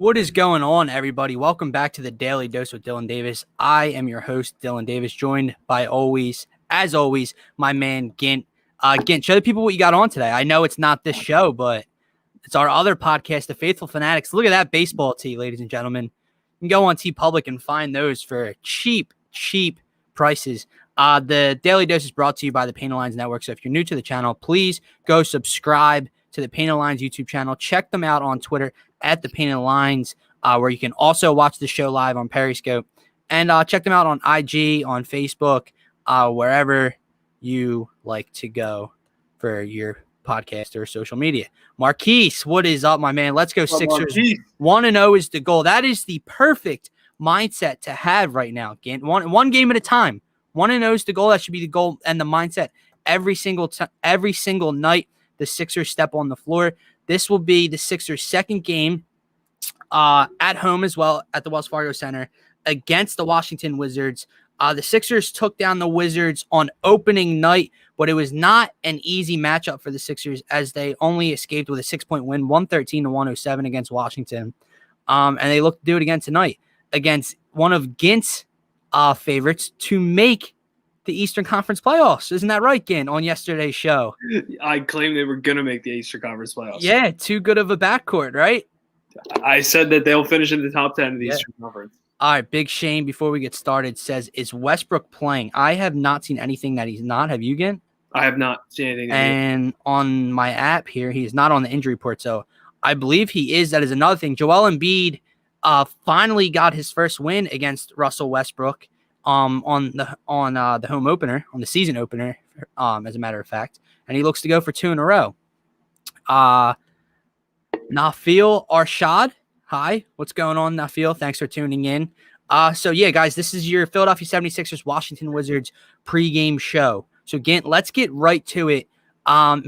What is going on, everybody? Welcome back to the Daily Dose with Dylan Davis. I am your host, Dylan Davis, joined by as always, my man, Gint. Gint, show the people what you got on today. I know it's not this show, but it's our other podcast, The Faithful Fanatics. Look at that baseball tee, ladies and gentlemen. You can go on TeePublic and find those for cheap prices. The Daily Dose is brought to you by the Paint Lines Network. So if you're new to the channel, please go subscribe to the Painted Lines YouTube channel. Check them out on Twitter at the Painted Lines, where you can also watch the show live on Periscope. And check them out on IG, on Facebook, wherever you like to go for your podcast or social media. Marquise, what is up, my man? Let's go Sixers. 1-0 is the goal. That is the perfect mindset to have right now. One game at a time. 1-0 is the goal. That should be the goal and the mindset every single night the Sixers step on the floor. This will be the Sixers' second game at home as well at the Wells Fargo Center against the Washington Wizards. The Sixers took down the Wizards on opening night, but it was not an easy matchup for the Sixers as they only escaped with a 6-point win, 113-107 against Washington. And they look to do it again tonight against one of Gint's favorites to make the Eastern Conference playoffs. Isn't that right, Gint, on yesterday's show? I claimed they were going to make the Eastern Conference playoffs. Yeah, too good of a backcourt, right? I said that they'll finish in the top 10 of the Eastern Conference. All right, Big Shane, before we get started, says, is Westbrook playing? I have not seen anything that he's not. Have you, Gint? I have not seen anything. And on my app here, he is not on the injury report, so I believe he is. That is another thing. Joel Embiid finally got his first win against Russell Westbrook on the home opener, on the season opener, as a matter of fact, and he looks to go for 2 in a row. Nafil Arshad, hi, what's going on, Nafil? Thanks for tuning in. So yeah, guys, this is your Philadelphia 76ers Washington Wizards pregame show. So Gint, let's get right to it.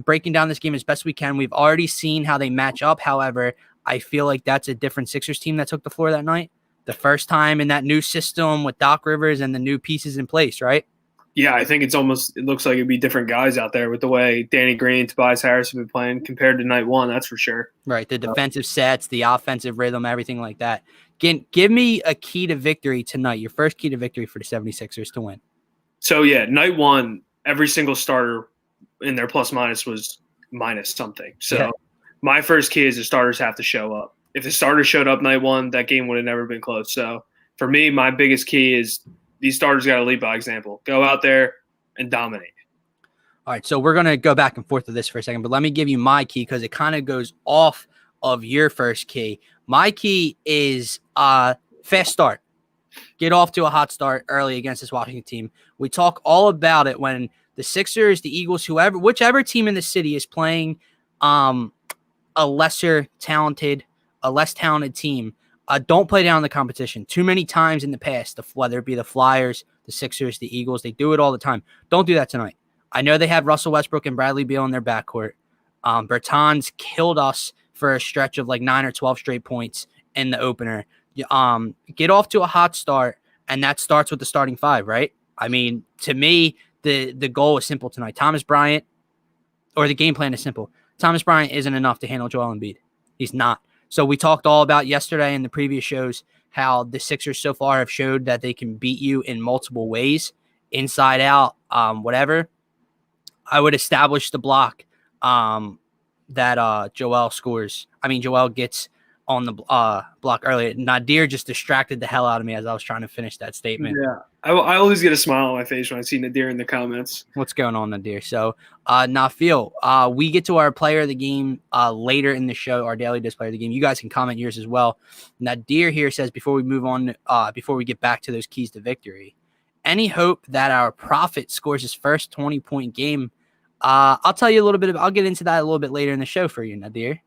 Breaking down this game as best we can. We've already seen how they match up. However, I feel like that's a different Sixers team that took the floor that night. The first time in that new system with Doc Rivers and the new pieces in place, right? Yeah, I think it looks like it'd be different guys out there with the way Danny Green, Tobias Harris have been playing compared to night one, that's for sure. Right, the defensive sets, the offensive rhythm, everything like that. Give me a key to victory tonight, your first key to victory for the 76ers to win. So, yeah, night one, every single starter in their plus-minus was minus something. So, My first key is the starters have to show up. If the starters showed up night one, that game would have never been close. So, for me, my biggest key is these starters got to lead by example. Go out there and dominate. All right, so we're going to go back and forth with this for a second, but let me give you my key because it kind of goes off of your first key. My key is fast start. Get off to a hot start early against this Washington team. We talk all about it when the Sixers, the Eagles, whichever team in the city is playing a less talented team, don't play down the competition. Too many times in the past, whether it be the Flyers, the Sixers, the Eagles, they do it all the time. Don't do that tonight. I know they have Russell Westbrook and Bradley Beal in their backcourt. Bertans killed us for a stretch of like 9 or 12 straight points in the opener. Get off to a hot start, and that starts with the starting five, right? I mean, to me, the goal is simple tonight. The game plan is simple. Thomas Bryant isn't enough to handle Joel Embiid. He's not. So we talked all about yesterday in the previous shows how the Sixers so far have showed that they can beat you in multiple ways, inside out, whatever. I would establish the block that Joel gets on the block earlier. Nadir just distracted the hell out of me as I was trying to finish that statement. Yeah, I always get a smile on my face when I see Nadir in the comments. What's going on, Nadir? So, Nafil, we get to our player of the game later in the show, our daily display of the game. You guys can comment yours as well. Nadir here says, before we move on, before we get back to those keys to victory, any hope that our prophet scores his first 20-point game? I'll tell you a little bit I'll get into that a little bit later in the show for you, Nadir.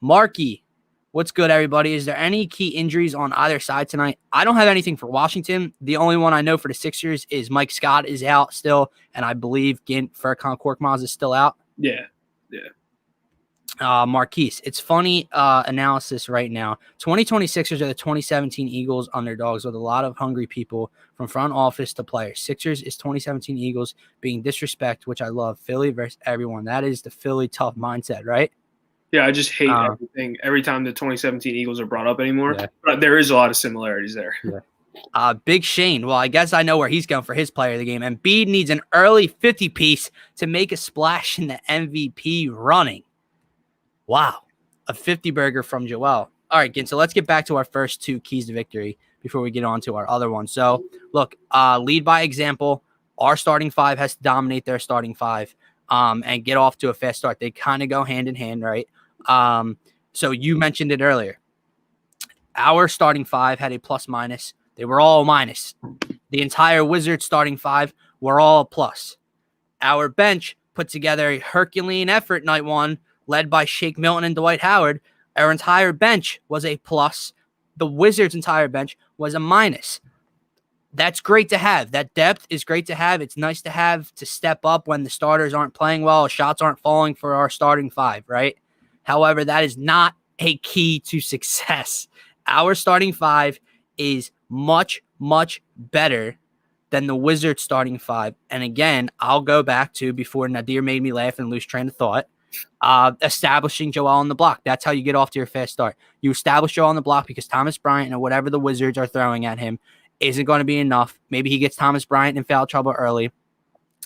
Marky, what's good, everybody? Is there any key injuries on either side tonight? I don't have anything for Washington. The only one I know for the Sixers is Mike Scott is out still, and I believe Gint Furkan Korkmaz is still out. Yeah. Marquise, it's funny analysis right now. 2020 Sixers are the 2017 Eagles underdogs with a lot of hungry people from front office to players. Sixers is 2017 Eagles being disrespect, which I love. Philly versus everyone. That is the Philly tough mindset, right? Yeah, I just hate everything every time the 2017 Eagles are brought up anymore. Yeah. But there is a lot of similarities there. Yeah. Big Shane. Well, I guess I know where he's going for his player of the game. Embiid needs an early 50-piece to make a splash in the MVP running. Wow. A 50-burger from Joel. All right, Gin, so let's get back to our first two keys to victory before we get on to our other one. So, look, lead by example. Our starting five has to dominate their starting five and get off to a fast start. They kind of go hand in hand, right? So you mentioned it earlier. Our starting five had a plus-minus. They were all minus. The entire Wizards starting five were all a plus. Our bench put together a Herculean effort night one, led by Shake Milton and Dwight Howard. Our entire bench was a plus. The Wizards' entire bench was a minus. That's great to have. That depth is great to have. It's nice to have to step up when the starters aren't playing well, shots aren't falling for our starting five, right? However, that is not a key to success. Our starting five is much, much better than the Wizards starting five. And again, I'll go back to before Nadir made me laugh and lose train of thought. Establishing Joel on the block. That's how you get off to your fast start. You establish Joel on the block because Thomas Bryant and whatever the Wizards are throwing at him isn't going to be enough. Maybe he gets Thomas Bryant in foul trouble early.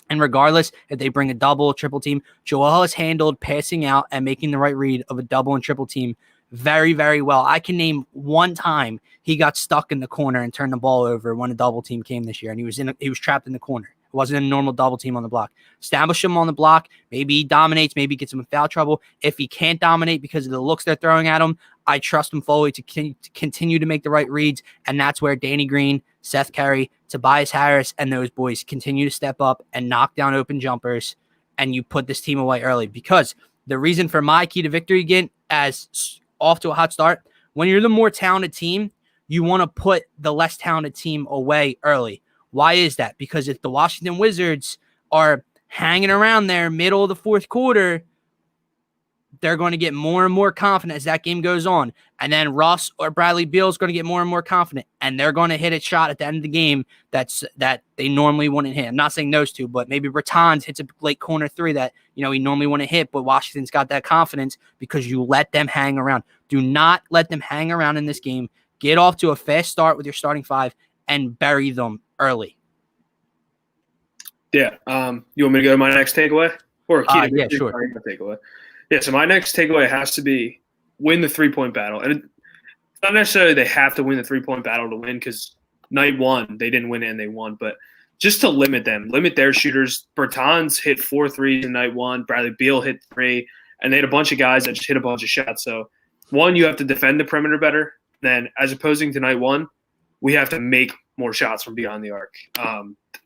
And regardless, if they bring a double, triple team, Joel has handled passing out and making the right read of a double and triple team very, very well. I can name one time he got stuck in the corner and turned the ball over when a double team came this year, and he was trapped in the corner. It wasn't a normal double team on the block. Establish him on the block. Maybe he dominates. Maybe he gets him in foul trouble. If he can't dominate because of the looks they're throwing at him, I trust him fully to continue to make the right reads, and that's where Danny Green, Seth Curry, Tobias Harris, and those boys continue to step up and knock down open jumpers, and you put this team away early. Because the reason for my key to victory, again, as off to a hot start, when you're the more talented team, you want to put the less talented team away early. Why is that? Because if the Washington Wizards are hanging around there middle of the fourth quarter, they're going to get more and more confident as that game goes on. And then Russ or Bradley Beal is going to get more and more confident, and they're going to hit a shot at the end of the game that they normally wouldn't hit. I'm not saying those two, but maybe Bertans hits a late corner three that he normally wouldn't hit, but Washington's got that confidence because you let them hang around. Do not let them hang around in this game. Get off to a fast start with your starting five and bury them early. Yeah. You want me to go to my next takeaway? Or yeah, sure. Takeaway. Yeah, so my next takeaway has to be win the three-point battle. And it's not necessarily they have to win the three-point battle to win because night one, they didn't win it and they won. But just to limit them, limit their shooters. Bertans hit 4 threes in night one. Bradley Beal hit 3. And they had a bunch of guys that just hit a bunch of shots. So, one, you have to defend the perimeter better. Then, as opposing to night one, we have to make more shots from beyond the arc.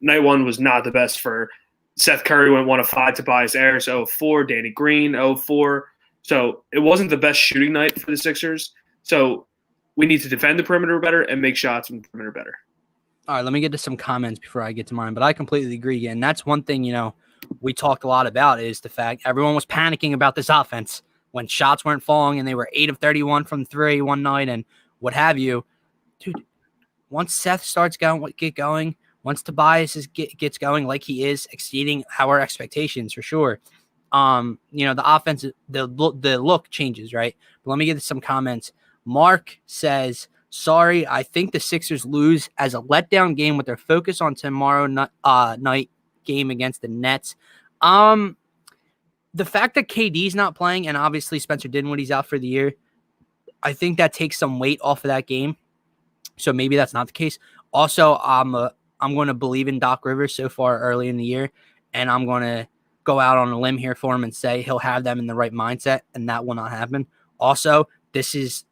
Night one was not the best for Seth Curry went 1 of 5, Tobias Harris 0 of 4, Danny Green 0 of 4. So it wasn't the best shooting night for the Sixers. So we need to defend the perimeter better and make shots from the perimeter better. All right, let me get to some comments before I get to mine. But I completely agree. And that's one thing, we talked a lot about is the fact everyone was panicking about this offense when shots weren't falling and they were 8 of 31 from 3 one night and what have you. Dude, once Seth starts get going, once Tobias gets going like he is, exceeding our expectations for sure, the offense, the look changes, right? But let me get to some comments. Mark says, sorry, I think the Sixers lose as a letdown game with their focus on tomorrow night game against the Nets. The fact that KD's not playing and obviously Spencer Dinwiddie's out for the year, I think that takes some weight off of that game. So maybe that's not the case. Also, I'm going to believe in Doc Rivers so far early in the year, and I'm going to go out on a limb here for him and say he'll have them in the right mindset, and that will not happen. Also, this is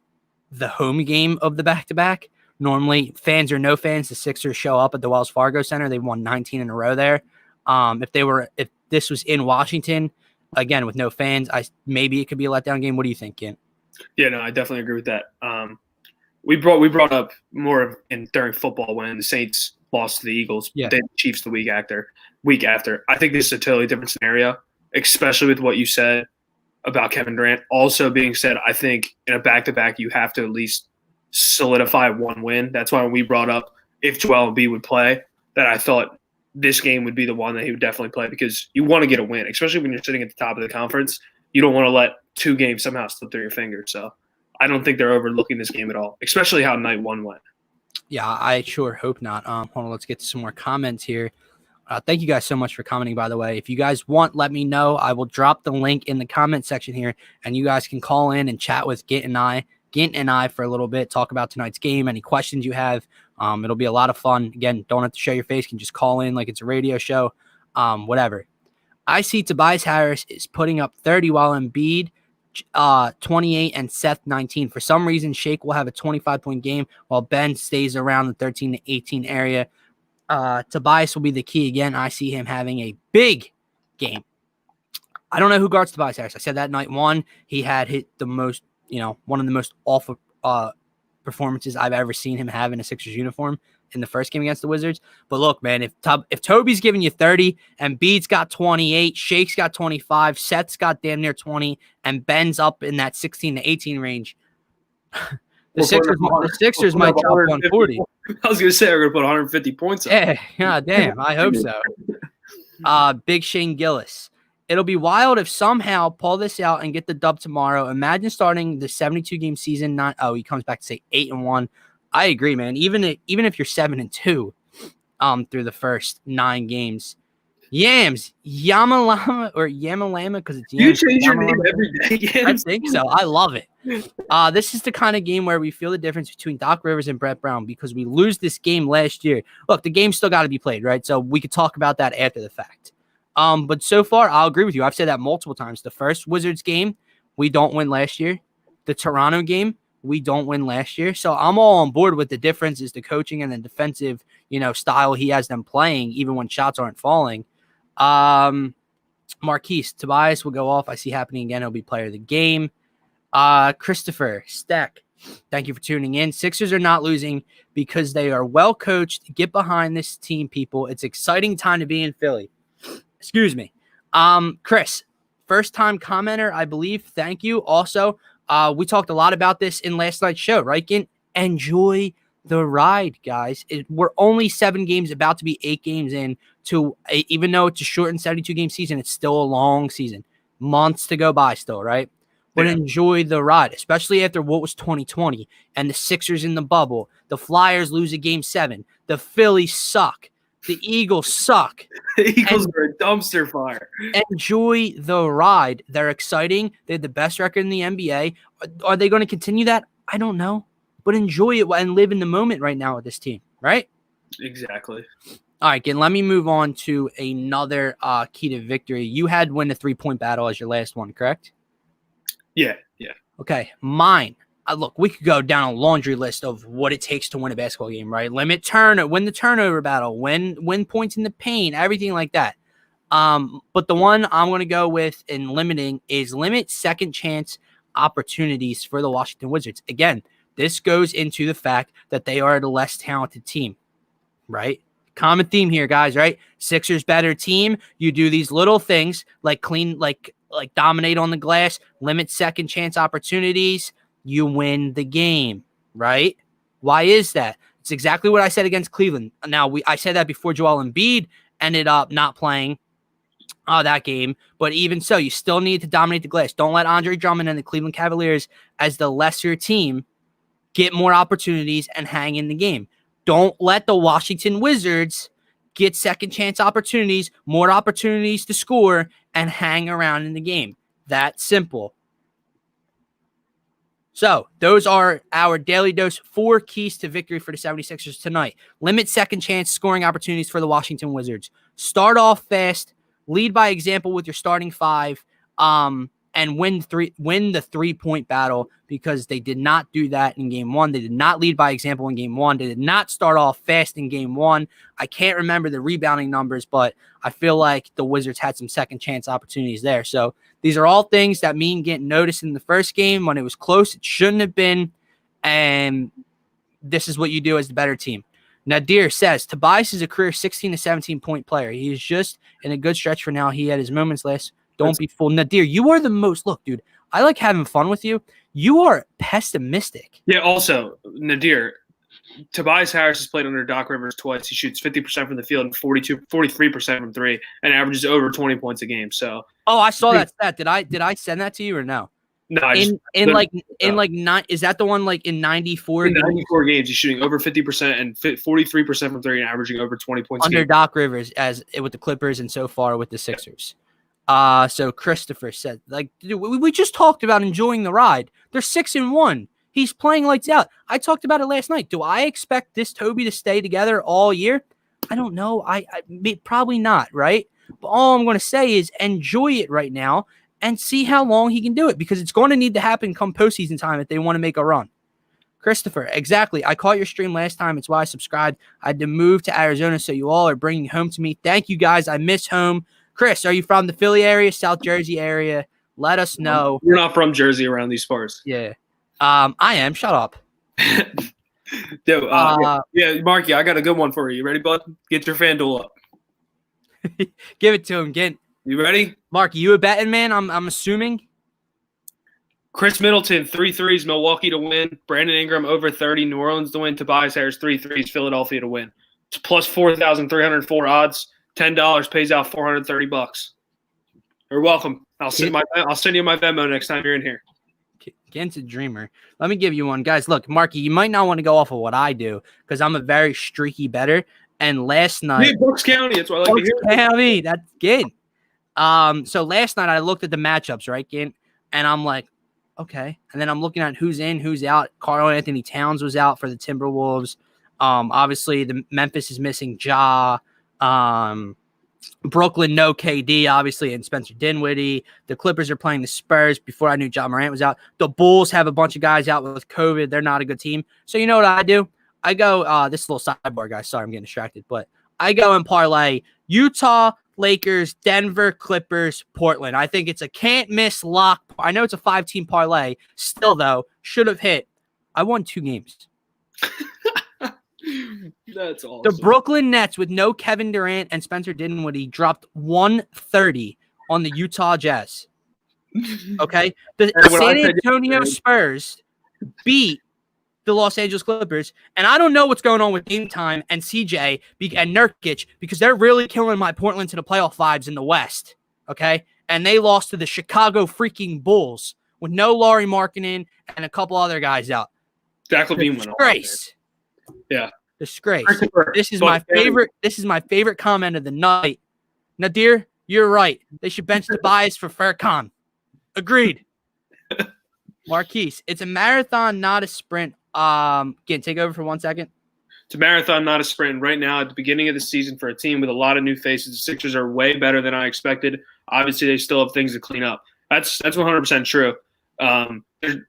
the home game of the back-to-back. Normally, fans or no fans, the Sixers show up at the Wells Fargo Center. They've won 19 in a row there. If this was in Washington, again, with no fans, maybe it could be a letdown game. What do you think, Kent? Yeah, no, I definitely agree with that. We brought up more during football when the Saints lost to the Eagles, yeah. They the Chiefs the week after. I think this is a totally different scenario, especially with what you said about Kevin Durant. Also being said, I think in a back-to-back, you have to at least solidify one win. That's why when we brought up if Joel Embiid would play, that I thought this game would be the one that he would definitely play because you want to get a win, especially when you're sitting at the top of the conference. You don't want to let 2 games somehow slip through your fingers. So I don't think they're overlooking this game at all, especially how night one went. Yeah, I sure hope not. Hold on, let's get to some more comments here. Thank you guys so much for commenting, by the way. If you guys want, let me know. I will drop the link in the comment section here, and you guys can call in and chat with Gint and I for a little bit, talk about tonight's game, any questions you have. It'll be a lot of fun. Again, don't have to show your face. You can just call in like it's a radio show, whatever. I see Tobias Harris is putting up 30 while Embiid 28 and Seth 19. For some reason, Shake will have a 25-point game while Ben stays around the 13 to 18 area. Tobias will be the key again. I see him having a big game. I don't know who guards Tobias Harris. I said that night one. He had hit the most, one of the most awful performances I've ever seen him have in a Sixers uniform in the first game against the Wizards. But look, man, if Toby's giving you 30 and Bede's got 28, Shake's got 25, Seth's got damn near 20, and Ben's up in that 16 to 18 range, the Sixers might drop 140. I was going to say we're going to put 150 points up. Yeah, damn. I hope so. Big Shane Gillis. It'll be wild if somehow pull this out and get the dub tomorrow. Imagine starting the 72-game season. He comes back to say 8-1. I agree, man. Even if you're 7-2, through the first 9 games, Yamalama, because it's Yams. You change your name every day. Yams. I think so. I love it. This is the kind of game where we feel the difference between Doc Rivers and Brett Brown because we lose this game last year. Look, the game still got to be played, right? So we could talk about that after the fact. But so far, I'll agree with you. I've said that multiple times. The first Wizards game, we don't win last year. The Toronto game, we don't win last year. So I'm all on board with the difference is the coaching and the defensive, style he has them playing, even when shots aren't falling. Marquise, Tobias will go off. I see happening again. He'll be player of the game. Christopher Steck, thank you for tuning in. Sixers are not losing because they are well coached. Get behind this team, people. It's exciting time to be in Philly. Excuse me. Chris, first time commenter, I believe. Thank you. Also, we talked a lot about this in last night's show, right? Enjoy the ride, guys. We're only 7 games, about to be 8 games in to, even though it's a shortened 72-game season, it's still a long season. Months to go by still, right? But enjoy the ride, especially after what was 2020 and the Sixers in the bubble. The Flyers lose a game 7. The Phillies suck. The Eagles suck. The Eagles are a dumpster fire. Enjoy the ride. They're exciting. They had the best record in the NBA. Are they going to continue that? I don't know. But enjoy it and live in the moment right now with this team, right? Exactly. All right, again, let me move on to another key to victory. You had win the 3-point battle as your last one, correct? Yeah. Okay, mine. Look, we could go down a laundry list of what it takes to win a basketball game, right? Win the turnover battle, win points in the paint, everything like that. But the one I'm going to go with in limiting is limit second chance opportunities for the Washington Wizards. Again, this goes into the fact that they are the less talented team, right? Common theme here, guys, right? Sixers better team. You do these little things like dominate on the glass, limit second chance opportunities. You win the game, right? Why is that? It's exactly what I said against Cleveland. Now, I said that before Joel Embiid ended up not playing that game. But even so, you still need to dominate the glass. Don't let Andre Drummond and the Cleveland Cavaliers, as the lesser team, get more opportunities and hang in the game. Don't let the Washington Wizards get second chance opportunities, more opportunities to score, and hang around in the game. That simple. So those are our daily dose 4 keys to victory for the 76ers tonight. Limit second chance scoring opportunities for the Washington Wizards. Start off fast, lead by example with your starting 5, and win the 3-point battle, because they did not do that in game 1. They did not lead by example in game 1. They did not start off fast in game 1. I can't remember the rebounding numbers, but I feel like the Wizards had some second chance opportunities there. So these are all things that mean getting noticed in the first game when it was close. It shouldn't have been. And this is what you do as the better team. Nadir says, Tobias is a career 16 to 17 point player. He is just in a good stretch for now. He had his moments last. Don't be fooled. Nadir, you are the most. Look, dude, I like having fun with you. You are pessimistic. Yeah, also, Nadir, Tobias Harris has played under Doc Rivers twice. He shoots 50% from the field and 43% from 3, and averages over 20 points a game. So, I saw that stat. Did I send that to you or no? No, in like nine. Is that the one like in 94? In 94 games, he's shooting over 50% and 43% from three and averaging over 20 points under a game. Doc Rivers as with the Clippers and so far with the Sixers. So Christopher said, like, dude, we just talked about enjoying the ride. They're 6-1. He's playing lights out. I talked about it last night. Do I expect this Toby to stay together all year? I don't know. I probably not, right? But all I'm going to say is enjoy it right now and see how long he can do it, because it's going to need to happen come postseason time if they want to make a run. Christopher, exactly. I caught your stream last time. It's why I subscribed. I had to move to Arizona, so you all are bringing home to me. Thank you, guys. I miss home. Chris, are you from the Philly area, South Jersey area? Let us know. We're not from Jersey around these parts. Yeah. I am. Shut up. Yeah, Marky, I got a good one for you. You ready, bud? Get your FanDuel up. Give it to him, Gint. You ready? Marky, you a betting man, I'm assuming? Chris Middleton, 3 threes, Milwaukee to win. Brandon Ingram over 30, New Orleans to win. Tobias Harris, 3 threes, Philadelphia to win. It's plus 4,304 odds. $10 pays out $430. You're welcome. I'll send you my Venmo next time you're in here. Gint's a dreamer. Let me give you one. Guys, look, Marky, you might not want to go off of what I do because I'm a very streaky bettor. And last night... Yeah, Bucks County. That's what I like to hear. County, that's good. So last night I looked at the matchups, right, Gint? And I'm like, okay. And then I'm looking at who's in, who's out. Karl Anthony Towns was out for the Timberwolves. Obviously, the Memphis is missing Ja. Brooklyn, no KD, obviously, and Spencer Dinwiddie. The Clippers are playing the Spurs before I knew Ja Morant was out. The Bulls have a bunch of guys out with COVID. They're not a good team. So you know what I do? I go, this is a little sidebar, guys. Sorry, I'm getting distracted. But I go and parlay Utah, Lakers, Denver, Clippers, Portland. I think it's a can't-miss lock. I know it's a 5-team parlay. Still, though, should have hit. I won 2 games. That's awesome. The Brooklyn Nets with no Kevin Durant and Spencer Dinwiddie dropped 130 on the Utah Jazz. Okay? The San Antonio Spurs beat the Los Angeles Clippers, and I don't know what's going on with Game Time and CJ and Nurkic because they're really killing my Portland to the playoff vibes in the West. Okay? And they lost to the Chicago freaking Bulls with no Lauri Markkanen and a couple other guys out. Zach LaVine went Disgrace. Yeah. Disgrace. This is my favorite. This is my favorite comment of the night. Nadir, you're right. They should bench Tobias for Furkan. Agreed. Marquise, it's a marathon, not a sprint. Again, take over for 1 second. It's a marathon, not a sprint. Right now, at the beginning of the season, for a team with a lot of new faces, the Sixers are way better than I expected. Obviously, they still have things to clean up. That's 100% true.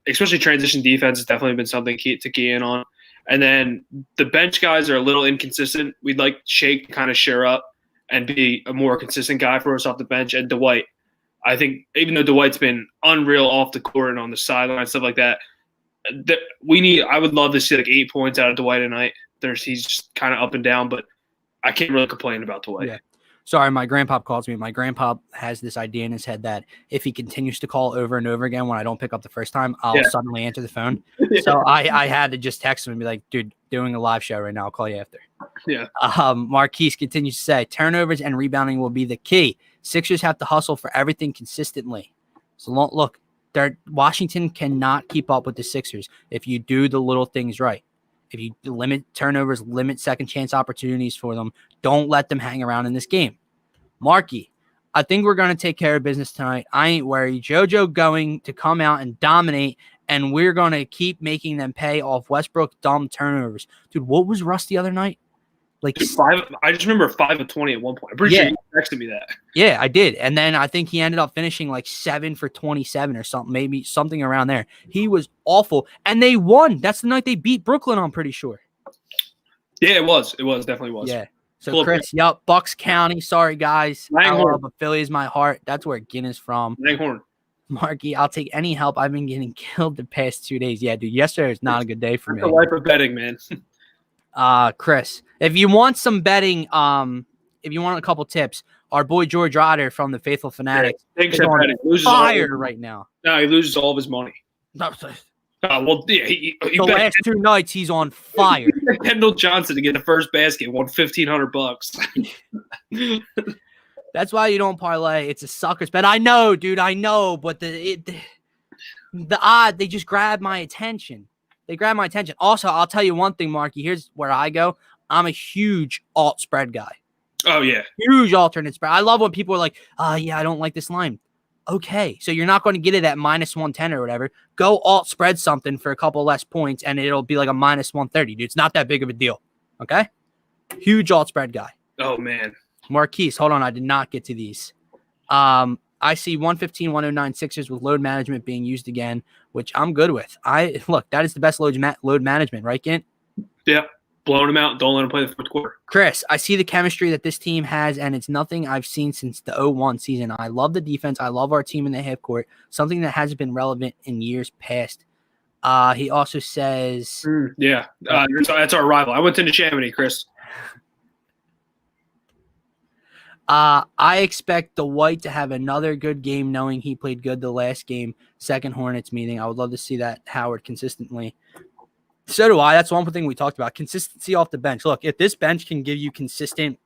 Especially transition defense has definitely been something to key in on. And then the bench guys are a little inconsistent. We'd like Shake to kind of share up and be a more consistent guy for us off the bench. And Dwight, I think even though Dwight's been unreal off the court and on the sideline, stuff like that, I would love to see like 8 points out of Dwight tonight. He's just kind of up and down, but I can't really complain about Dwight. Yeah. Sorry, my grandpa calls me. My grandpa has this idea in his head that if he continues to call over and over again when I don't pick up the first time, I'll suddenly answer the phone. Yeah. So I had to just text him and be like, dude, doing a live show right now. I'll call you after. Yeah. Marquise continues to say, turnovers and rebounding will be the key. Sixers have to hustle for everything consistently. So look, Washington cannot keep up with the Sixers if you do the little things right. If you limit turnovers, limit second chance opportunities for them, don't let them hang around in this game. Marky, I think we're going to take care of business tonight. I ain't worried. JoJo going to come out and dominate, and we're going to keep making them pay off Westbrook dumb turnovers. Dude, what was Russ the other night? Like I just remember 5 of 20 at one point. I'm pretty sure you texted me that. Yeah, I did. And then I think he ended up finishing like 7 for 27 or something, maybe something around there. He was awful. And they won. That's the night they beat Brooklyn, I'm pretty sure. Yeah, it was. It was. Definitely was. Yeah. So, Chris, Bucks County. Sorry, guys. Langhorn. But Philly is my heart. That's where Ginn is from. Langhorn. Marky, I'll take any help. I've been getting killed the past 2 days. Yeah, dude, yesterday was not a good day for me. The life of betting, man. Chris, if you want some betting, if you want a couple tips, our boy George Rotter from the Faithful Fanatics is on fire right now. No, he loses all of his money. He the last 2 nights he's on fire. Kendall Johnson to get the first basket, won $1,500. That's why you don't parlay. It's a sucker's bet. I know, dude. I know, but they just grab my attention. They grab my attention. Also, I'll tell you one thing, Marky. Here's where I go. I'm a huge alt spread guy. Oh, yeah. Huge alternate spread. I love when people are like, yeah, I don't like this line. Okay, so you're not going to get it at minus 110 or whatever. Go alt spread something for a couple less points, and it'll be like a minus 130, dude. It's not that big of a deal. Okay? Huge alt spread guy. Oh, man. Marquise, hold on. I did not get to these. I see 115, 109 Sixers with load management being used again, which I'm good with. Look, that is the best load management, right, Gint? Yeah. Blowing them out. Don't let them play the fourth quarter. Chris, I see the chemistry that this team has, and it's nothing I've seen since the 0-1 season. I love the defense. I love our team in the half court, something that hasn't been relevant in years past. He also says... that's our rival. I went to Chamonix, Chris. I expect Dwight to have another good game, knowing he played good the last game, second Hornets meeting. I would love to see that Howard consistently. So do I. That's one thing we talked about. Consistency off the bench. Look, if this bench can give you consistent,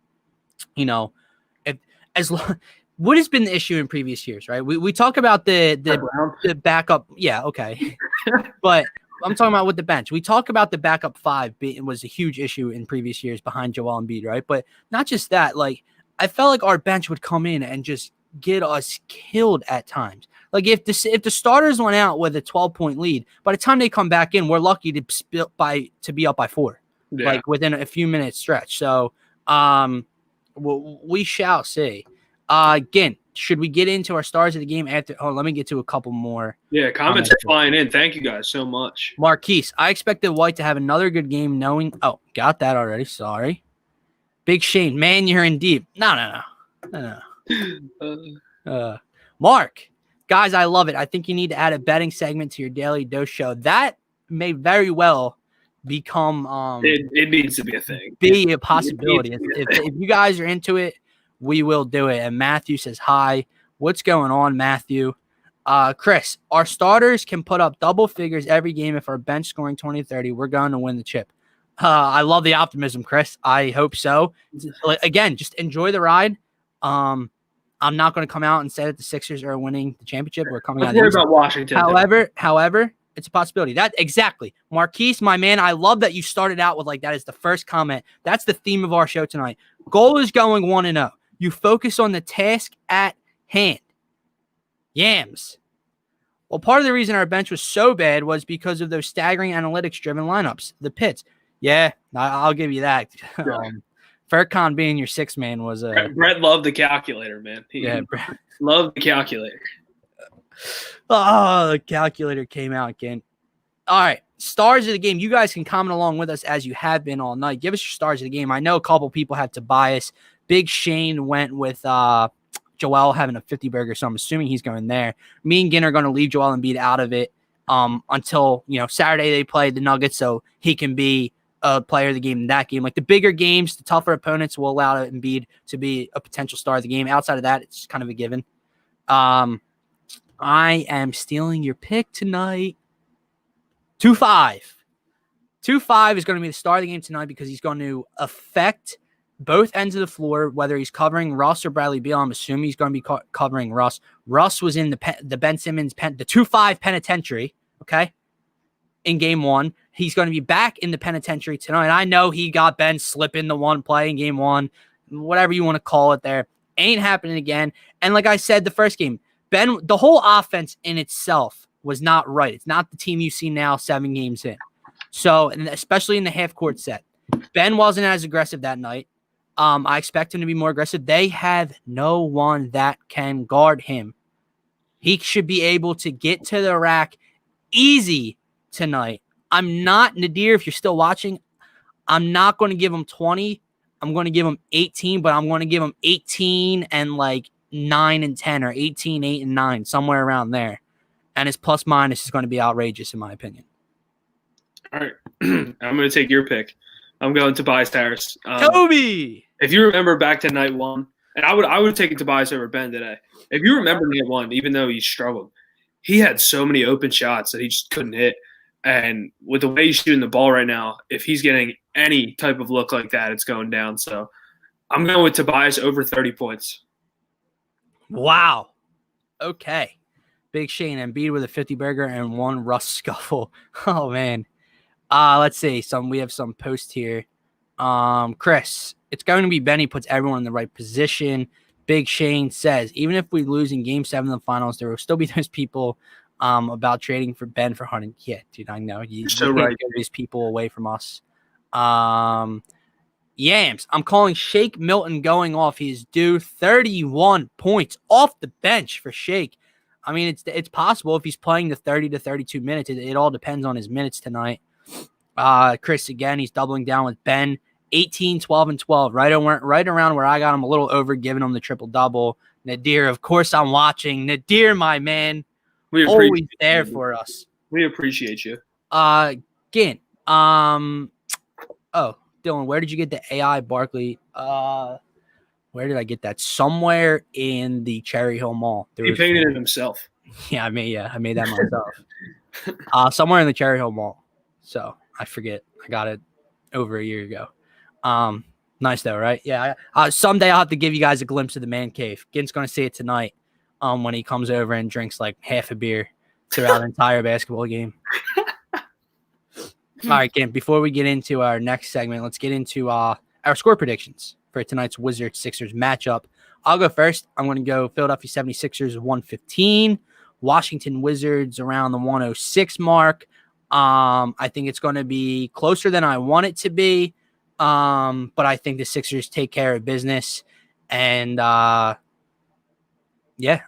what has been the issue in previous years, right? We talk about the backup. Yeah, okay. But I'm talking about with the bench. We talk about the backup five was a huge issue in previous years behind Joel Embiid, right? But not just that. Like, I felt like our bench would come in and just get us killed at times. Like if the starters went out with a 12-point lead, by the time they come back in, we're lucky to be up by 4, like within a few minutes stretch. So we shall see. Again, should we get into our stars of the game after? Oh, let me get to a couple more. Yeah, comments are flying in. Thank you guys so much. Marquise, I expected White to have another good game, knowing. Oh, got that already. Sorry. Big Shane, man, you're in deep. No. Mark. Guys, I love it. I think you need to add a betting segment to your Daily Dose show. That may very well become it needs to be a thing. Be a possibility. If you guys are into it, we will do it. And Matthew says hi. What's going on, Matthew? Chris, our starters can put up double figures every game. If our bench scoring 20-30, we're going to win the chip. I love the optimism, Chris. I hope so. Again, just enjoy the ride. I'm not going to come out and say that the Sixers are winning the championship. We're coming out. Let's worry about Washington. However, it's a possibility. That exactly, Marquise, my man. I love that you started out with that as the first comment. That's the theme of our show tonight. Goal is going 1-0. You focus on the task at hand. Yams. Well, part of the reason our bench was so bad was because of those staggering analytics-driven lineups. The pits. Yeah, I'll give you that. Furkan being your sixth man was a. Brett loved the calculator, man. Brett loved the calculator. Oh, the calculator came out again. All right, stars of the game. You guys can comment along with us as you have been all night. Give us your stars of the game. I know a couple people had Tobias. Big Shane went with Joel having a 50 burger, so I'm assuming he's going there. Me and Ginn are going to leave Joel Embiid out of it until Saturday they play the Nuggets, so he can be a player of the game in that game. Like the bigger games, the tougher opponents will allow Embiid to be a potential star of the game. Outside of that, it's kind of a given. I am stealing your pick tonight. 2-5. 2-5 is going to be the star of the game tonight because he's going to affect both ends of the floor, whether he's covering Russ or Bradley Beal. I'm assuming he's going to be covering Russ. Russ was in the Ben Simmons the 2-5 penitentiary, okay, in game 1. He's going to be back in the penitentiary tonight. I know he got Ben slipping the one play in game 1, whatever you want to call it there. Ain't happening again. And like I said, the first game, Ben, the whole offense in itself was not right. It's not the team you see now 7 games in. So, and especially in the half-court set. Ben wasn't as aggressive that night. I expect him to be more aggressive. They have no one that can guard him. He should be able to get to the rack easy tonight. I'm not, Nadir, if you're still watching, I'm not going to give him 20. I'm going to give him 18, but I'm going to give him 18 and 9 and 10 or 18, 8 and 9, somewhere around there. And his plus minus is going to be outrageous in my opinion. All right. I'm going to take your pick. I'm going Tobias Harris. Toby! If you remember back to night 1, and I would have taken Tobias over Ben today. If you remember night 1, even though he struggled, he had so many open shots that he just couldn't hit. And with the way he's shooting the ball right now, if he's getting any type of look like that, it's going down. So I'm going with Tobias over 30 points. Wow. Okay. Big Shane Embiid with a 50 burger and 1 Russ scuffle. Oh man. Let's see. We have some posts here. Chris, it's going to be Benny puts everyone in the right position. Big Shane says, even if we lose in Game 7 of the finals, there will still be those people about trading for Ben for Harden. Yeah, dude, I know. You so can't right. get these people away from us. Yams, I'm calling Shake Milton going off. He's due 31 points off the bench for Shake. I mean, it's possible if he's playing the 30 to 32 minutes. It all depends on his minutes tonight. Chris, again, he's doubling down with Ben. 18, 12, and 12. Right around where I got him a little over, giving him the triple-double. Nadir, of course I'm watching. Nadir, my man. Always there for us. We appreciate you. Gint. Dylan, where did you get the AI Barkley? Where did I get that? Somewhere in the Cherry Hill Mall. He painted it himself. Yeah, I made that myself. Somewhere in the Cherry Hill Mall. So I forget. I got it over a year ago. Nice though, right? Yeah. Someday I'll have to give you guys a glimpse of the man cave. Gint's going to see it tonight. When he comes over and drinks like half a beer throughout an entire basketball game. All right, Gint, before we get into our next segment, let's get into our score predictions for tonight's Wizards-Sixers matchup. I'll go first. I'm going to go Philadelphia 76ers 115, Washington Wizards around the 106 mark. I think it's going to be closer than I want it to be, but I think the Sixers take care of business. And, I'm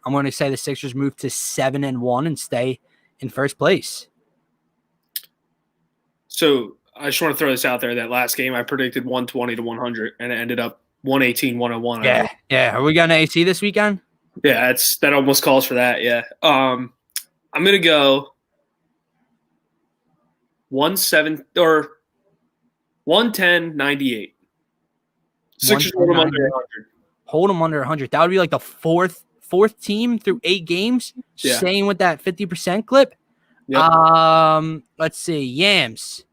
going to say the Sixers move to 7-1 and stay in first place. So I just want to throw this out there. That last game I predicted 120 to 100, and it ended up 118, 101. Yeah. Are we going to AC this weekend? Yeah, that almost calls for that. Yeah. I'm going to go 110, 98. Sixers hold them under 100. Hold them under 100. That would be like the fourth team through 8 games. Yeah. Staying with that 50% clip. Yep. Let's see. Yams.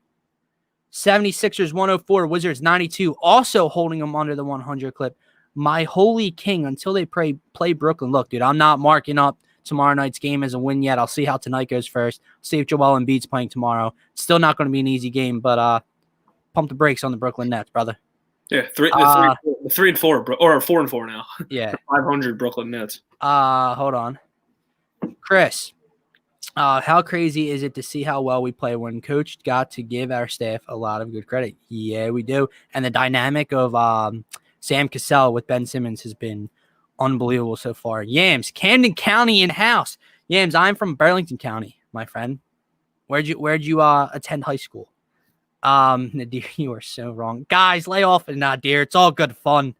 76ers 104, Wizards 92, also holding them under the 100 clip. My holy king, until they play Brooklyn. Look, dude, I'm not marking up tomorrow night's game as a win yet. I'll see how tonight goes first. See if Joel Embiid's playing tomorrow. It's still not going to be an easy game, but pump the brakes on the Brooklyn Nets, brother. Yeah, 3-4, or 4-4 now. Yeah. 500 Brooklyn Nets. Hold on. Chris. How crazy is it to see how well we play when coach got to give our staff a lot of good credit? Yeah, we do. And the dynamic of Sam Cassell with Ben Simmons has been unbelievable so far. Yams, Camden County in-house. Yams, I'm from Burlington County, my friend. Where'd you attend high school? Nadir, you are so wrong. Guys, lay off of Nadir. It's all good fun.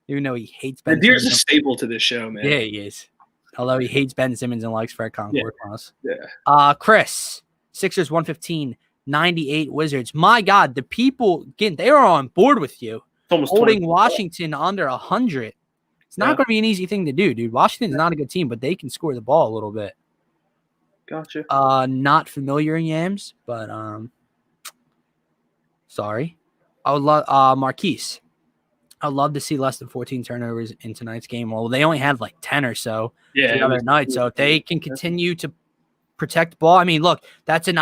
Even though he hates Ben Nadir's Simmons. a staple to this show, man. Yeah, he is. Although he hates Ben Simmons and likes Fred Concord. Yeah. Chris, Sixers 115, 98 Wizards. My God, the people, again, they are on board with you. Holding Washington under 100. It's not going to be an easy thing to do, dude. Washington's not a good team, but they can score the ball a little bit. Gotcha. Not familiar in Yams, but sorry. I would love Marquise. I'd love to see less than 14 turnovers in tonight's game. Well, they only had like 10 or so the other night. So if they can continue to protect the ball, I mean, look, that's an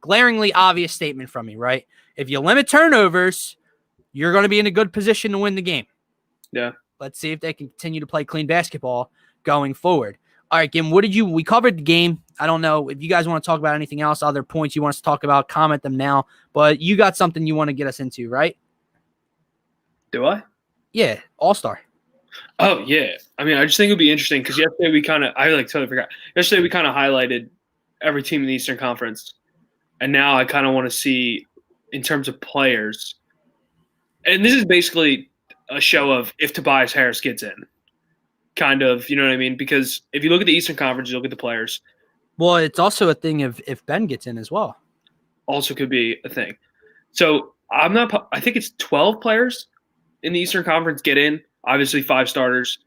glaringly obvious statement from me, right? If you limit turnovers, you're going to be in a good position to win the game. Yeah. Let's see if they can continue to play clean basketball going forward. All right, Kim, we covered the game. I don't know if you guys want to talk about anything else, other points you want us to talk about, comment them now. But you got something you want to get us into, right? Do I? Yeah, All-Star. Oh, yeah. I mean, I just think it would be interesting because yesterday we totally forgot. Yesterday we kind of highlighted every team in the Eastern Conference. And now I kind of want to see in terms of players. And this is basically a show of if Tobias Harris gets in. Kind of, you know what I mean? Because if you look at the Eastern Conference, you look at the players. Well, it's also a thing of if Ben gets in as well. Also could be a thing. So I think it's 12 players in the Eastern Conference get in, obviously 5 starters,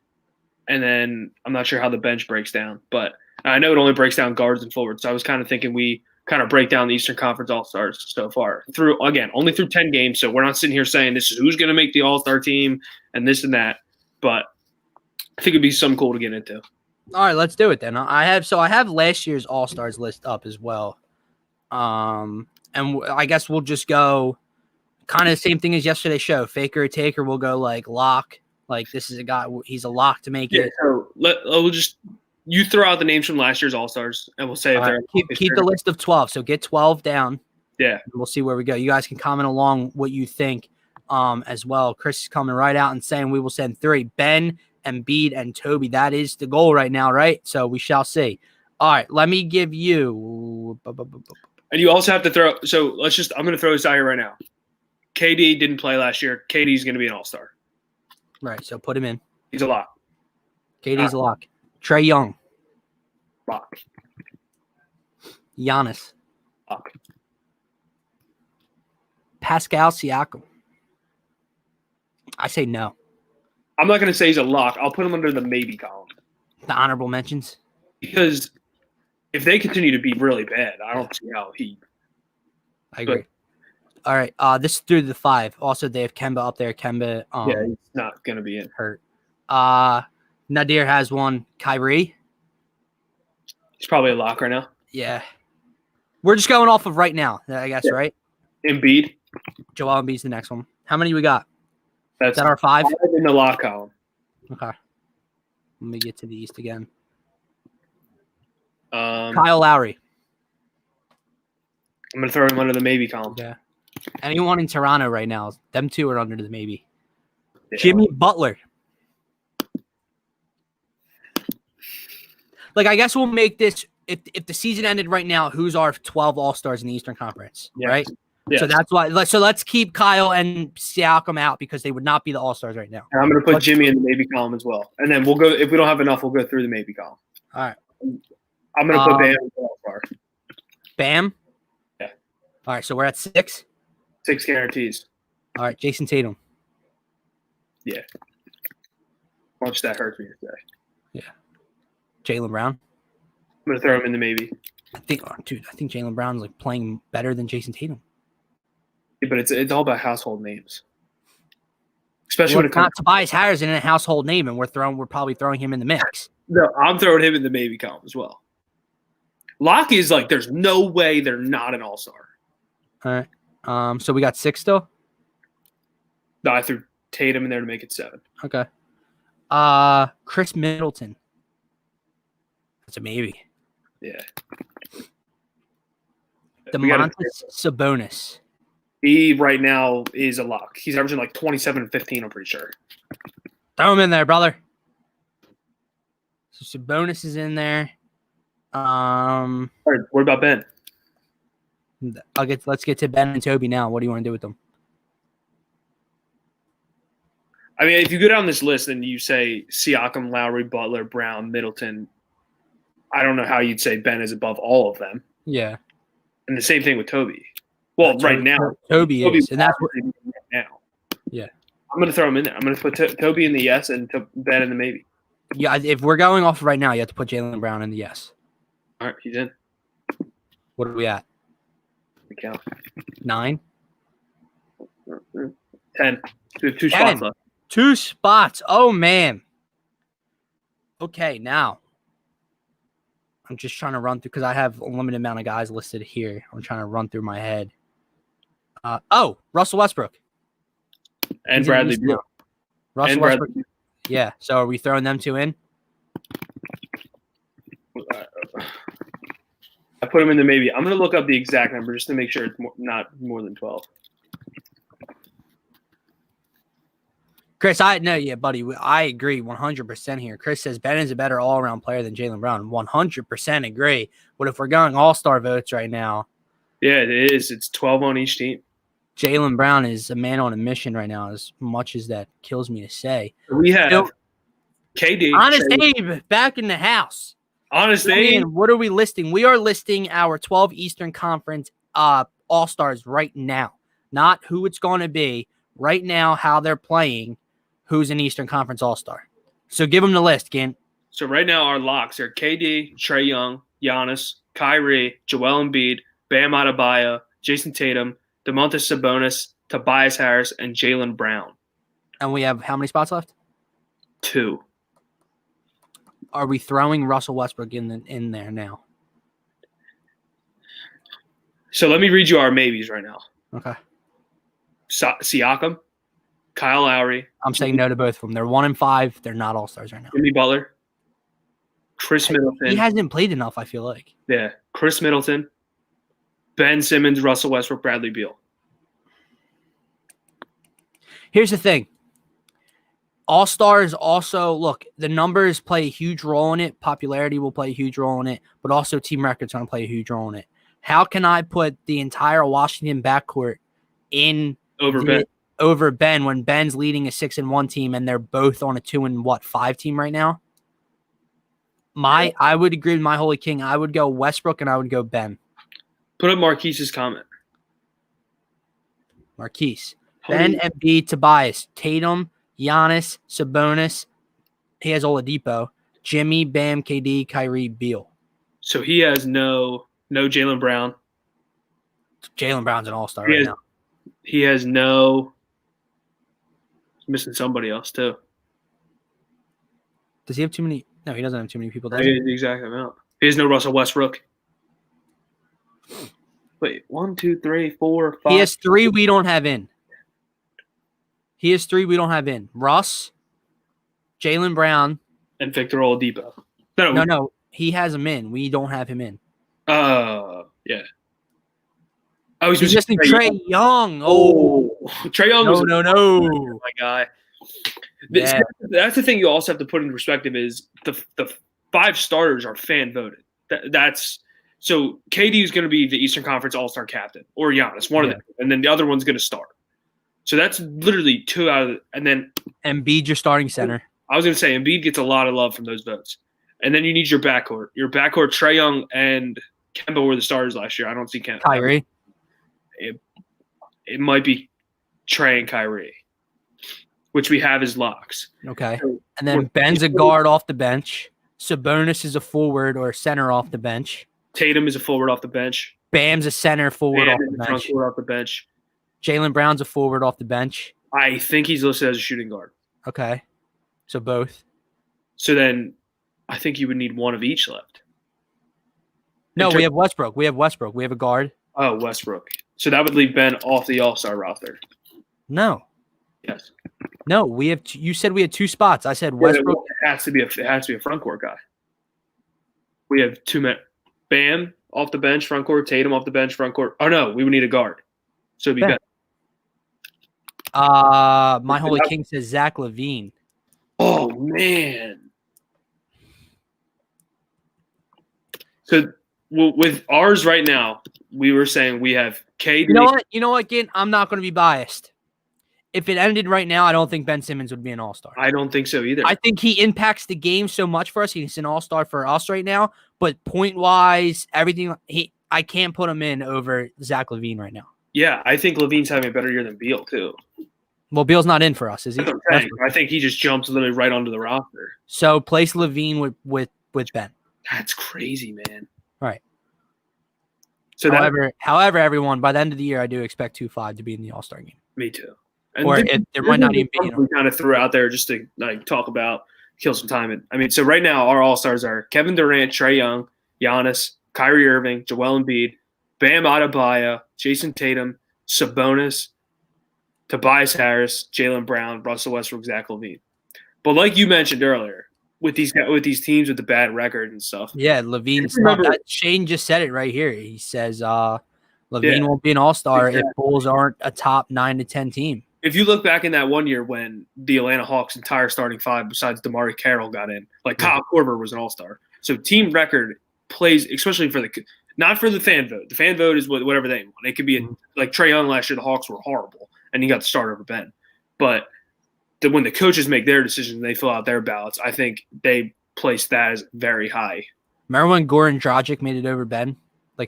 and then I'm not sure how the bench breaks down, but I know it only breaks down guards and forwards, so I was kind of thinking we kind of break down the Eastern Conference All-Stars so far. Only through 10 games, so we're not sitting here saying this is who's going to make the All-Star team and this and that, but I think it'd be something cool to get into. All right, let's do it then. I have last year's All-Stars list up as well. I guess we'll just go kind of the same thing as yesterday's show. Faker or taker, we'll go like lock. Like this is a guy, he's a lock to make it. So we'll just you throw out the names from last year's All-Stars, and we'll say if they're keep the list of 12. So get 12 down. Yeah, we'll see where we go. You guys can comment along what you think as well. Chris is coming right out and saying we will send 3. Ben, Embiid, and Toby. That is the goal right now, right? So we shall see. All right, let me give you. And you also have to throw. So I'm going to throw this out here right now. KD didn't play last year. KD's going to be an All-Star. Right, so put him in. He's a lock. KD's a lock. Trae Young. Lock. Giannis. Lock. Pascal Siakam. I say no. I'm not going to say he's a lock. I'll put him under the maybe column. The honorable mentions? Because if they continue to be really bad, I don't see how he. I agree. All right. This is through the 5. Also, they have Kemba up there. Kemba. Yeah, he's not going to be in. Hurt. Nadir has one. Kyrie. He's probably a lock right now. Yeah. We're just going off of right now, I guess, right? Embiid. Joel Embiid's the next one. How many we got? That's is that our 5? In the lock column. Okay. Let me get to the East again. Kyle Lowry. I'm going to throw him under the maybe column. Yeah. Anyone in Toronto right now, them 2 are under the maybe. Yeah. Jimmy Butler. Like, I guess we'll make this, if the season ended right now, who's our 12 All-Stars in the Eastern Conference, right? Yes. So that's why. So let's keep Kyle and Siakam out because they would not be the All-Stars right now. And I'm going to put Jimmy in the maybe column as well. And then we'll go, if we don't have enough, we'll go through the maybe column. All right. I'm going to put Bam in the All-Star. Bam? Yeah. All right, so we're at 6? 6 guarantees. All right, Jason Tatum. Yeah. Much that hurts me to say. Yeah. Jaylen Brown. I'm going to throw him in the maybe. I think Jaylen Brown's like playing better than Jason Tatum. Yeah, but it's all about household names. Especially when it comes to Tobias Harris in a household name, and we're probably throwing him in the mix. No, I'm throwing him in the maybe column as well. Locke is like, there's no way they're not an all-star. All right. So we got 6 still? No, I threw Tatum in there to make it 7. Okay. Chris Middleton. That's a maybe. Yeah. Domantas Sabonis. He right now is a lock. He's averaging like 27 and 15, I'm pretty sure. Throw him in there, brother. So Sabonis is in there. All right, what about Ben? Let's get to Ben and Toby now. What do you want to do with them? I mean, if you go down this list and you say Siakam, Lowry, Butler, Brown, Middleton, I don't know how you'd say Ben is above all of them. Yeah. And the same thing with Toby. Well, right now. Toby is. And that's what right now. Yeah. I'm going to throw him in there. I'm going to put Toby in the yes and Ben in the maybe. Yeah, if we're going off right now, you have to put Jaylen Brown in the yes. All right, he's in. What are we at? We count. 9? 10. We have 2 spots left. 2 spots. Oh, man. Okay, now. I'm just trying to run through because I have a limited amount of guys listed here. I'm trying to run through my head. Russell Westbrook. And Bradley Beal. Russell Westbrook. Yeah. So are we throwing them 2 in? I put them in the maybe. I'm going to look up the exact number just to make sure it's not more than 12. Chris, buddy. I agree 100% here. Chris says Ben is a better all-around player than Jaylen Brown. 100% agree. But if we're going all-star votes right now. Yeah, it is. It's 12 on each team. Jaylen Brown is a man on a mission right now, as much as that kills me to say. We have KD. Honest Abe back in the house. Honest Abe. What are we listing? We are listing our 12 Eastern Conference all-stars right now. Not who it's going to be. Right now, how they're playing. Who's an Eastern Conference All-Star. So give them the list, Gant. So right now our locks are KD, Trae Young, Giannis, Kyrie, Joel Embiid, Bam Adebayo, Jason Tatum, Domantas Sabonis, Tobias Harris, and Jaylen Brown. And we have how many spots left? 2. are we throwing Russell Westbrook in there now? So let me read you our maybes right now. Okay. Siakam, Kyle Lowry. I'm saying no to both of them. They're 1 and 5. They're not all-stars right now. Jimmy Butler. Chris Middleton. He hasn't played enough, I feel like. Yeah. Chris Middleton. Ben Simmons, Russell Westbrook, Bradley Beal. Here's the thing. All-stars also, look, the numbers play a huge role in it. Popularity will play a huge role in it, but also team records going to play a huge role in it. How can I put the entire Washington backcourt in over Ben when Ben's leading a 6-1 team and they're both on a 2-5 team right now? I would agree with my holy king. I would go Westbrook and I would go Ben. Put up Marquise's comment. Marquise. Ben, Embiid, Tobias, Tatum, Giannis, Sabonis. He has Oladipo. Jimmy, Bam, KD, Kyrie, Beal. So he has no Jaylen Brown. Jaylen Brown's an all-star right now. He has no. He's missing somebody else too. Does he have too many? No, he doesn't have too many people. He has the exact amount. He has no Russell Westbrook. Wait, 1, 2, 3, 4, 5. He has 3 we don't have in. Russ, Jaylen Brown, and Victor Oladipo. No. He has him in. We don't have him in. Yeah. Oh, he's missing Trae Young. Oh, Trae Young. No. My guy. Yeah. That's the thing you also have to put in perspective is the 5 starters are fan voted. That's so KD is going to be the Eastern Conference All-Star captain or Giannis, one of them, and then the other one's going to start. So that's literally 2 out of and then Embiid, your starting center. I was going to say Embiid gets a lot of love from those votes. And then you need your backcourt. Your backcourt, Trae Young and Kemba were the starters last year. I don't see Kemba. Kyrie. It might be Trae and Kyrie, which we have as locks. Okay. And then Ben's a guard off the bench. Sabonis is a forward or center off the bench. Tatum is a forward off the bench. Bam's a center forward off the bench. Front forward off the bench. Jaylen Brown's a forward off the bench. I think he's listed as a shooting guard. Okay. So both. So then I think you would need one of each left. No, we have Westbrook. We have a guard. Oh, Westbrook. So that would leave Ben off the All-Star roster. No. Yes. No, we have. You said we had 2 spots. I said Westbrook. It has to be a front court guy. We have 2 men. Bam off the bench, front court. Tatum off the bench, front court. Oh no, we would need a guard. So it'd be Ben. My holy king says Zach LaVine. Oh man. So with ours right now, we were saying we have KD. You know what? Again, I'm not going to be biased. If it ended right now, I don't think Ben Simmons would be an all-star. I don't think so either. I think he impacts the game so much for us. He's an all-star for us right now. But point-wise, everything, I can't put him in over Zach LaVine right now. Yeah, I think LaVine's having a better year than Beal, too. Well, Beal's not in for us, is he? I think he just jumps literally right onto the roster. So place LaVine with Ben. That's crazy, man. Right. So however, everyone, by the end of the year, I do expect 2-5 to be in the All-Star game. Me too. And or there might not even be. We kind of threw out there just to talk about, kill some time. So right now our All-Stars are Kevin Durant, Trae Young, Giannis, Kyrie Irving, Joel Embiid, Bam Adebayo, Jason Tatum, Sabonis, Tobias Harris, Jaylen Brown, Russell Westbrook, Zach LaVine. But like you mentioned earlier, with these teams with the bad record and stuff. Yeah, LaVine's not that. Shane just said it right here. He says LaVine won't be an all-star if Bulls aren't a top 9 to 10 team. If you look back in that one year when the Atlanta Hawks' entire starting 5 besides DeMar Carroll got in, Kyle Korver was an all-star. So team record plays, especially for not for the fan vote. The fan vote is whatever they want. It could be like Trae Young last year. The Hawks were horrible, and he got the start over Ben. But when the coaches make their decisions, they fill out their ballots. I think they place that as very high. Remember when Goran Dragic made it over Ben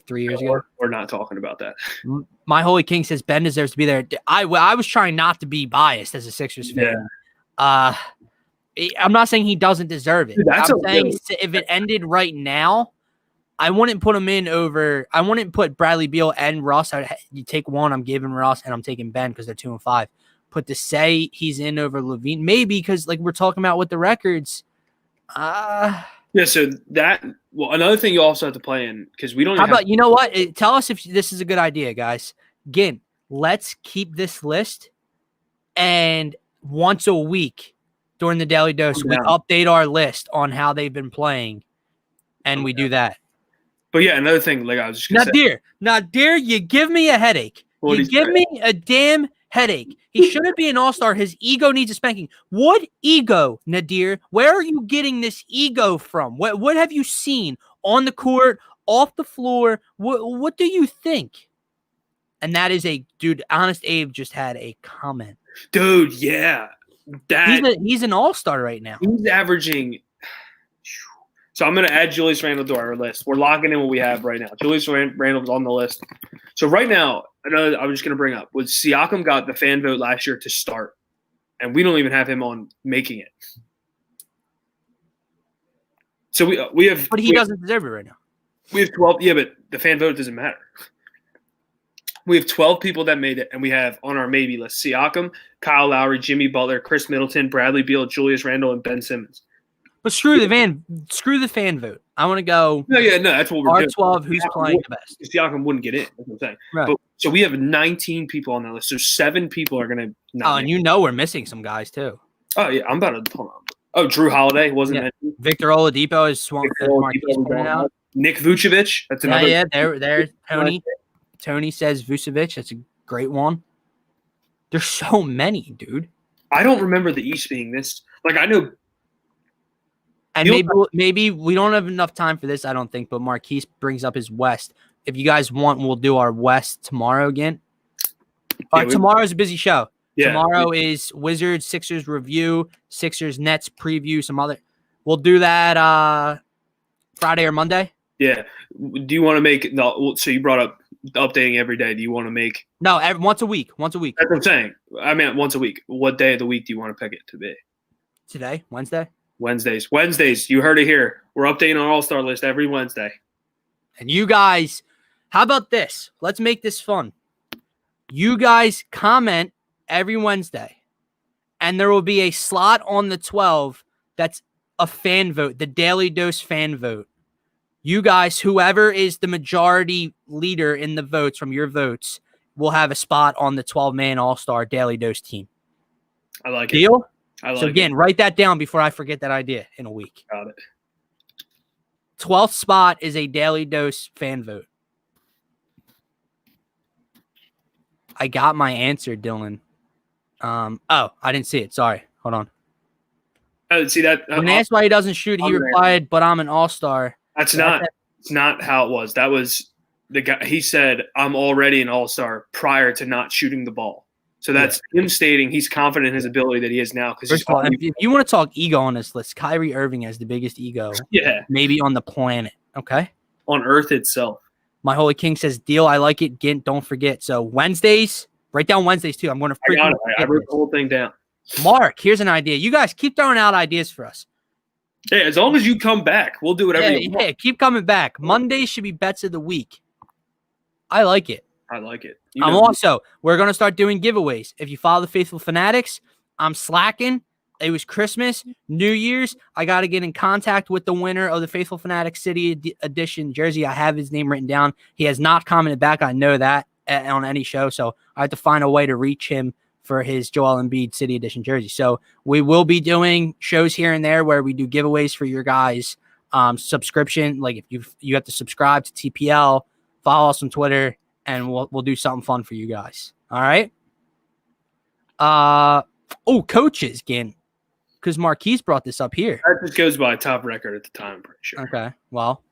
3 years ago? We're not talking about that. My holy king says Ben deserves to be there. I was trying not to be biased as a Sixers fan. Yeah. I'm not saying he doesn't deserve it. Dude, I'm saying if it ended right now, I wouldn't put him in over. I wouldn't put Bradley Beal and Russ. You take one, I'm giving Russ, and I'm taking Ben because they're 2-5. But to say he's in over LaVine, maybe because we're talking about with the records, Yeah, so another thing you also have to play in, because we don't How even have about, you know what? Tell us if this is a good idea, guys. Again, let's keep this list, and once a week during the Daily Dose, we update our list on how they've been playing, and we do that. But yeah, another thing, like I was just gonna say. Nadir, you give me a headache. You give me a damn headache. He shouldn't be an all-star. His ego needs a spanking. What ego, Nadir? Where are you getting this ego from? What have you seen on the court, off the floor? What do you think? And that is dude, Honest Abe just had a comment. Dude, yeah. He's an all-star right now. He's averaging. So I'm going to add Julius Randle to our list. We're locking in what we have right now. Julius Randle's on the list. So right now, another I was just going to bring up was Siakam got the fan vote last year to start, and we don't even have him on making it. So we have, but he doesn't deserve it right now. We have 12. Yeah, but the fan vote doesn't matter. We have 12 people that made it, and we have on our maybe list Siakam, Kyle Lowry, Jimmy Butler, Chris Middleton, Bradley Beal, Julius Randle, and Ben Simmons. But screw the fan vote. I want to go. No, that's what we're doing. R12, who's playing the best? Siakam wouldn't get in. That's what I'm saying. Right. But, so we have 19 people on that list. So 7 people are going to. Oh, and we're missing some guys too. Oh yeah, I'm about to hold on. Oh, Drew Holiday wasn't mentioned. Victor Oladipo is swung. Out. Nick Vucevic. That's another. Yeah, there. Tony says Vucevic. That's a great one. There's so many, dude. I don't remember the East being this. Like I know. And maybe we don't have enough time for this, I don't think, but Marquise brings up his West. If you guys want, we'll do our West tomorrow again. Tomorrow's a busy show. Yeah, tomorrow is Wizards, Sixers review, Sixers, Nets preview, some other. We'll do that Friday or Monday. Yeah. Do you want to make so you brought up updating every day. Do you want to make once a week? Once a week. That's what I'm saying. I meant once a week. What day of the week do you want to pick it to be? Today, Wednesday. Wednesdays. You heard it here. We're updating our all-star list every Wednesday. And you guys, how about this? Let's make this fun. You guys comment every Wednesday, and there will be a slot on the 12 that's a fan vote, the Daily Dose fan vote. You guys, whoever is the majority leader in the votes from your votes, will have a spot on the 12-man all-star Daily Dose team. I like it. Deal? So again, write that down before I forget that idea in a week. Got it. 12th spot is a Daily Dose fan vote. I got my answer, Dylan. I didn't see it. Sorry. Hold on. I didn't see that. When asked why he doesn't shoot, he replied, "But I'm an all-star." It's not how it was. That was the guy. He said, "I'm already an all-star" prior to not shooting the ball. So that's him stating he's confident in his ability that he is now. Because if you want to talk ego on this list, Kyrie Irving has the biggest ego, maybe on the planet. Okay, on Earth itself. My Holy King says, "Deal, I like it." Gint, don't forget. So Wednesdays, write down Wednesdays too. I'm going to freaking. I wrote the whole thing down. Mark, here's an idea. You guys keep throwing out ideas for us. Yeah, as long as you come back, we'll do whatever you want. Yeah, keep coming back. Mondays should be bets of the week. I like it. We're going to start doing giveaways. If you follow the Faithful Fanatics, I'm slacking. It was Christmas, New Year's. I got to get in contact with the winner of the Faithful Fanatics City Edition jersey. I have his name written down. He has not commented back. I know that on any show. So I have to find a way to reach him for his Joel Embiid City Edition jersey. So we will be doing shows here and there where we do giveaways for your guys' subscription. Like if you have to subscribe to TPL, follow us on Twitter, and we'll do something fun for you guys. All right. Coaches again, because Marquise brought this up here. That just goes by top record at the time, I'm pretty sure. Okay. Well,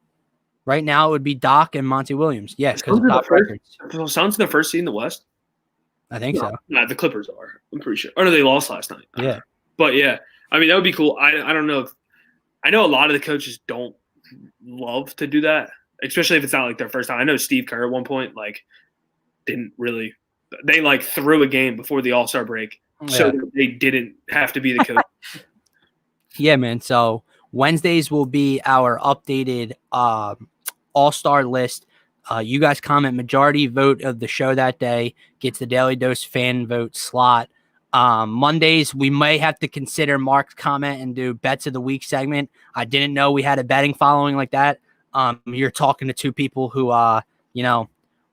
right now it would be Doc and Monty Williams. Yes, because of top records. The Suns in the first seed in the West. I think so. No, the Clippers are. I'm pretty sure. Or no, they lost last night. Yeah. But yeah, I mean that would be cool. I don't know. I know a lot of the coaches don't love to do that, especially if it's not like their first time. I know Steve Kerr at one point didn't really. They threw a game before the All-Star break, so they didn't have to be the coach. Yeah, man. So Wednesdays will be our updated All-Star list. You guys comment majority vote of the show that day gets the Daily Dose fan vote slot. Mondays, we may have to consider Mark's comment and do bets of the week segment. I didn't know we had a betting following like that. You're talking to two people who,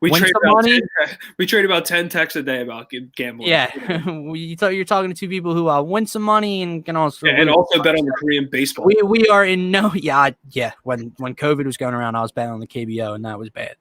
We win trade some about money. 10 texts a day about gambling. Yeah, you're talking to two people who win some money and can also and also bet on the Korean baseball. We are in no yeah. When COVID was going around, I was betting on the KBO and that was bad.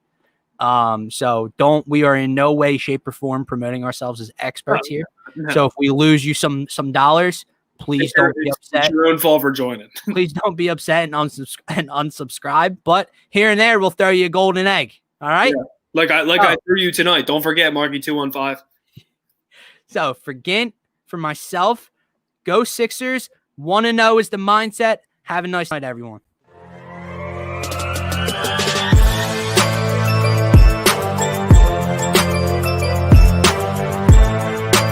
So we are in no way, shape, or form promoting ourselves as experts here. No. So if we lose you some dollars, please don't be upset. It's your own fault for joining. Please don't be upset and unsubscribe. But here and there, we'll throw you a golden egg. All right. Yeah. I threw you tonight. Don't forget, Marky215. So for Gint, for myself, go Sixers. 1-0 is the mindset. Have a nice night, everyone.